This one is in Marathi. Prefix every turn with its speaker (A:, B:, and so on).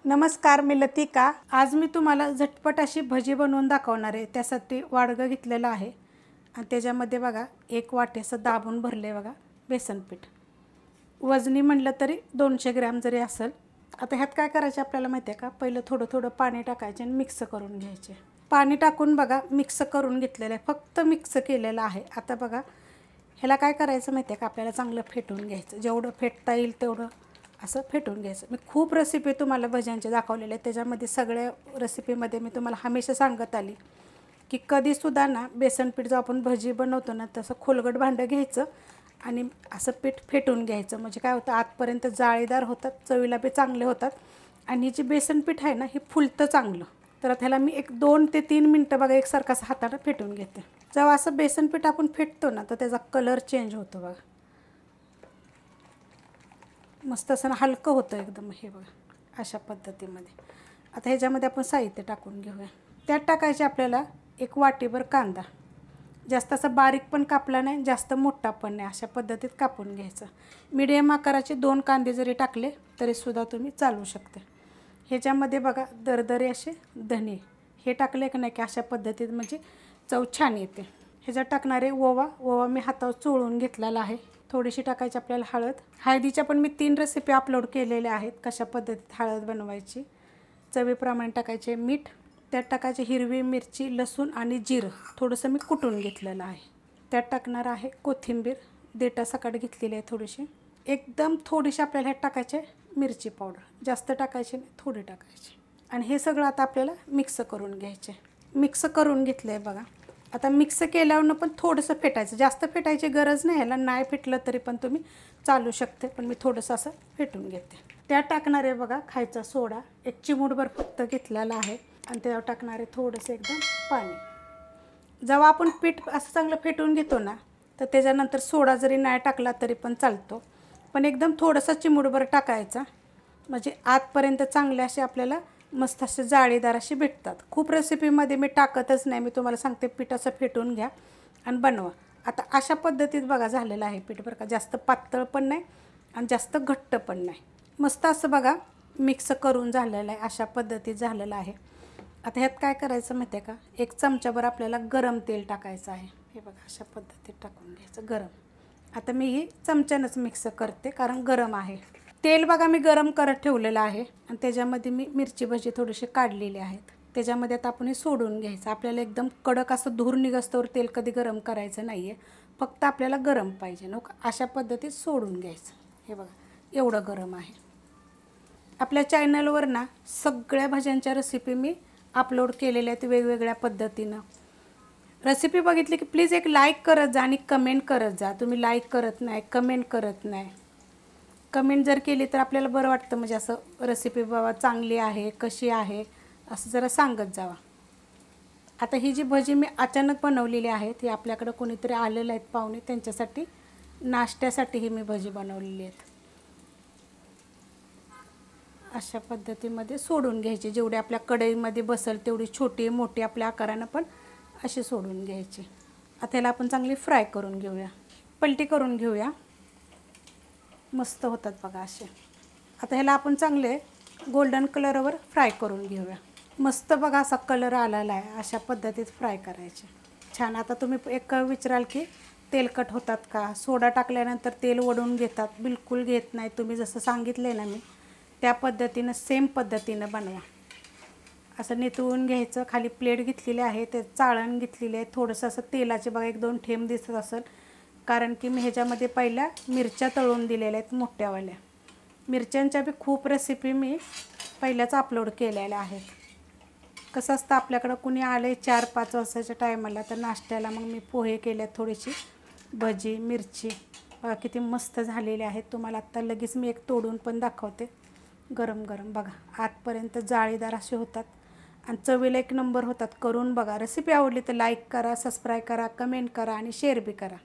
A: नमस्कार, मी लतिका। आज मी तुम्हाला झटपट अशी भजी बनवून दाखवणार आहे। त्यासाठी वाडगं घेतलेलं आहे आणि त्याच्यामध्ये बघा एक वाटीचं दाबून भरले बघा बेसन पीठ। वजनी म्हणलं तरी 200 ग्रॅम जरी असेल। आता ह्यात काय करायचं आपल्याला माहिती आहे का? पहिलं थोडं थोडं पाणी टाकायचे आणि मिक्स करून घ्यायचे। पाणी टाकून बघा मिक्स करून घेतलेलं आहे, फक्त मिक्स केलेलं आहे। आता बघा ह्याला काय करायचं माहिती आहे का? आपल्याला चांगलं फेटून घ्यायचं, जेवढं फेटता येईल तेवढं असं फेटून घ्यायचं। मी खूप रेसिपी तुम्हाला भज्यांचे दाखवलेले आहेत, त्याच्यामध्ये सगळ्या रेसिपीमध्ये मी तुम्हाला हमेशा सांगत आली की कधीसुद्धा ना बेसन पीठ जो आपण भजी बनवतो ना तसं खोलगट भांडं घ्यायचं आणि असं पीठ फेटून घ्यायचं। म्हणजे काय होतं, आतपर्यंत जाळीदार होतात, चवीला बी चांगले होतात आणि जी बेसन पीठ आहे ना हे फुलतं चांगलं। तर त्याला मी 2 ते 3 मिनटं बघा एकसारखं असं हाताने फेटून घेते। जेव्हा असं बेसन पीठ आपण फेटतो ना तर त्याचा कलर चेंज होतो बघा, मस्त असं हलकं होतं एकदम। हे बघा अशा पद्धतीमध्ये। आता ह्याच्यामध्ये आपण साहित्य टाकून घेऊया। त्यात टाकायचे आपल्याला एक वाटीभर कांदा, जास्त असं बारीक पण कापला नाही, जास्त मोठा पण नाही, अशा पद्धतीत कापून घ्यायचं। मीडियम आकाराचे 2 कांदे जरी टाकले तरीसुद्धा तुम्ही चालू शकते। ह्याच्यामध्ये बघा दरदरे असे धने हे टाकले की नाही की अशा पद्धतीत म्हणजे चव छान येते। ह्याच्यात टाकणारे ओवा मी हातावर चोळून घेतलेला आहे। थोडीशी टाकायची आपल्याला हळद। हळदीच्या पण मी 3 रेसिपी अपलोड केलेल्या आहेत, कशा पद्धतीत हळद बनवायची। चवीप्रमाणे टाकायचे मीठ, त्यात टाकायचे हिरवी मिरची, लसूण आणि जिरं थोडंसं मी कुटून घेतलेलं आहे। त्यात टाकणार आहे कोथिंबीर, देठासकट घेतलेली आहे थोडीशी। एकदम थोडीशी आपल्याला ह्यात टाकायचे मिरची पावडर, जास्त टाकायची नाही, थोडी टाकायची। आणि हे सगळं आता आपल्याला मिक्स करून घ्यायचे। मिक्स करून घेतलं आहे बघा। आता मिक्स केल्यावर पण थोडंसं फेटायचं, जास्त फेटायची गरज नाही, ह्याला नाही फेटलं तरी पण तुम्ही चालू शकते, पण मी थोडंसं असं फेटून घेते। त्यात टाकणार आहे बघा खायचा सोडा, एक चिमूटभर फक्त घेतलेला आहे आणि त्यावर टाकणार आहे थोडंसं एकदम पाणी। जेव्हा आपण पीठ असं चांगलं फेटून घेतो ना तर त्याच्यानंतर सोडा जरी नाही टाकला तरी पण चालतो, पण एकदम थोडंसं चिमूटभर टाकायचा म्हणजे आतपर्यंत चांगले असे आपल्याला मस्त असे जाळीदार असे भेटतात। खूप रेसिपीमध्ये मी टाकतच नाही, मी तुम्हाला सांगते पीठ असं फेटून घ्या आणि बनवा। आता अशा पद्धतीत बघा झालेलं आहे पीठ बरं का, जास्त पातळ पण नाही आणि जास्त घट्ट पण नाही, मस्त असं बघा मिक्स करून झालेलं आहे, अशा पद्धतीत झालेलं आहे। आता ह्यात काय करायचं माहिती आहे का? 1 चमचाभर आपल्याला गरम तेल टाकायचं आहे। हे बघा अशा पद्धतीत टाकून घ्यायचं गरम। आता मी ही चमच्यानंच मिक्स करते कारण गरम आहे तेल। बघा मी गरम करत ठेवलेलं आहे आणि त्याच्यामध्ये मी मिरची भजी थोडीशी काढलेली आहेत, त्याच्यामध्ये आता आपण हे सोडून घ्यायचं। आपल्याला एकदम कडक असं धूर निघस्तोवर तेल कधी गरम करायचं नाही आहे, फक्त आपल्याला गरम पाहिजे ना, अशा पद्धतीत सोडून घ्यायचं। हे बघा एवढं गरम आहे। आपल्या चॅनलवर ना सगळ्या भाज्यांच्या रेसिपी मी अपलोड केलेल्या आहेत वेगवेगळ्या पद्धतीनं। रेसिपी बघितली की प्लीज एक लाईक करत जा आणि कमेंट करत जा। तुम्ही लाईक करत नाही, कमेंट करत नाही। कमेंट जर केली तर आपल्याला बरं वाटतं, म्हणजे असं रेसिपी बाबा चांगली आहे, कशी आहे असं जरा सांगत जावा। आता ही जी भजी मी अचानक बनवलेली आहे ती आपल्याकडे कोणीतरी आलेले आहेत पाहुणे, त्यांच्यासाठी नाश्त्यासाठी ही मी भजी बनवलेली आहेत। अशा पद्धतीमध्ये सोडून घ्यायची, जेवढी आपल्या कढईमध्ये बसेल तेवढी छोटी मोठी आपल्या आकारानं पण अशी सोडून घ्यायची। आता ह्याला आपण चांगली फ्राय करून घेऊया, पलटी करून घेऊया, मस्त होतात बघा असे। आता ह्याला आपण चांगले गोल्डन कलरवर फ्राय करून घेऊया। मस्त बघा असा कलर आलेला आहे, अशा पद्धतीत फ्राय करायचे छान। आता तुम्ही एक विचाराल की तेलकट होतात का? सोडा टाकल्यानंतर तेल ओढून घेतात, बिलकुल घेत नाही। तुम्ही जसं सांगितलं आहे ना मी त्या पद्धतीनं सेम पद्धतीनं बनवा। असं नितळून घ्यायचं, खाली प्लेट घेतलेली आहे, ते चाळण घेतलेली आहे, थोडंसं असं तेलाचे बघा 1-2 थेंब दिसत असेल, कारण की मी ह्याच्यामध्ये पहिल्या मिरच्या तळून दिलेल्या आहेत मोठ्यावाल्या। मिरच्यांच्या बी खूप रेसिपी मी पहिल्याच अपलोड केलेल्या आहेत। कसं असतं आपल्याकडं कुणी आले 4-5 वाजताच्या टायमाला तर नाश्त्याला मग मी पोहे केले, थोडीशी भजी, मिरची बघा किती मस्त झालेले आहेत। तुम्हाला आत्ता लगेच मी एक तोडून पण दाखवते, गरम गरम बघा आतपर्यंत जाळीदार असे होतात आणि चवीला 1 नंबर होतात। करून बघा। रेसिपी आवडली तर लाईक करा, सबस्क्राईब करा, कमेंट करा आणि शेअर बी करा।